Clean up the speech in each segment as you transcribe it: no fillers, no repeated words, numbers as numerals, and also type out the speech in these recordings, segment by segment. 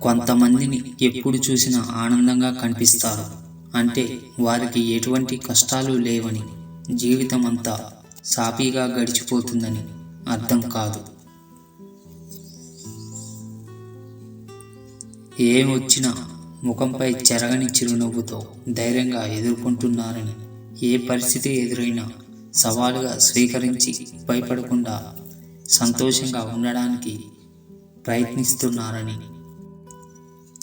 కొంతమందిని ఎప్పుడు చూసినా ఆనందంగా కనిపిస్తారు. అంటే వారికి ఎటువంటి కష్టాలు లేవని, జీవితం అంతా సాఫీగా గడిచిపోతుందని అర్థం కాదు. ఏమొచ్చినా ముఖంపై చెరగని చిరునవ్వుతో ధైర్యంగా ఎదుర్కొంటున్నారని, ఏ పరిస్థితి ఎదురైనా సవాలుగా స్వీకరించి భయపడకుండా సంతోషంగా ఉండడానికి ప్రయత్నిస్తున్నారని,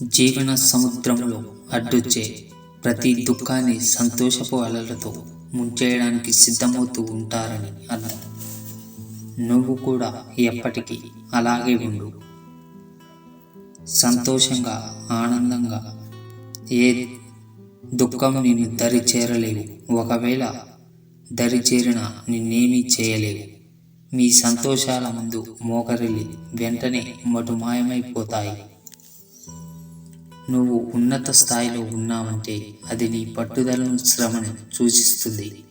జీవన సముద్రంలో అడ్డొచ్చే ప్రతి దుఃఖాన్ని సంతోషపు అలలతో ముంచేయడానికి సిద్ధమవుతూ ఉంటారని అర్థం. నువ్వు కూడా ఎప్పటికీ అలాగే ఉండు. సంతోషంగా, ఆనందంగా. ఏ దుఃఖం నిన్ను దరి చేరలేవు. ఒకవేళ దరి చేరినా నిన్నేమీ చేయలేవు. మీ సంతోషాల ముందు మోకరిల్లి వెంటనే మటుమాయమైపోతాయి. నువ్వు ఉన్నత స్థాయిలో ఉన్నావంటే అది నీ పట్టుదలను, శ్రమను సూచిస్తుంది.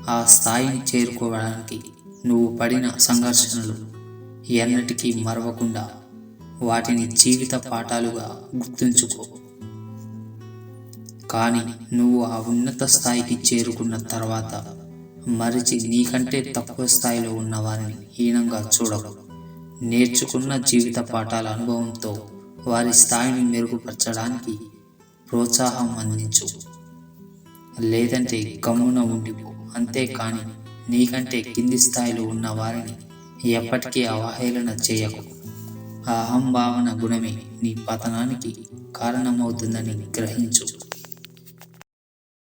ఆ స్థాయిని చేరుకోవడానికి నువ్వు పడిన సంఘర్షణలు ఎన్నటికీ మరవకుండా వాటిని జీవిత పాఠాలుగా గుర్తుంచుకో. కానీ నువ్వు ఆ ఉన్నత స్థాయికి చేరుకున్న తర్వాత మరిచి నీకంటే తక్కువ స్థాయిలో ఉన్న వారిని హీనంగా చూడకు. నేర్చుకున్న జీవిత పాఠాల అనుభవంతో వారి స్థాయిని మెరుగుపరచడానికి ప్రోత్సాహం అందించు. లేదంటే గమ్మున ఉండిపో. అంతేకాని నీకంటే కింది స్థాయిలో ఉన్న వారిని ఎప్పటికీ అవహేళన చేయకు. ఆ అహంభావన గుణమే నీ పతనానికి కారణమవుతుందని గ్రహించు.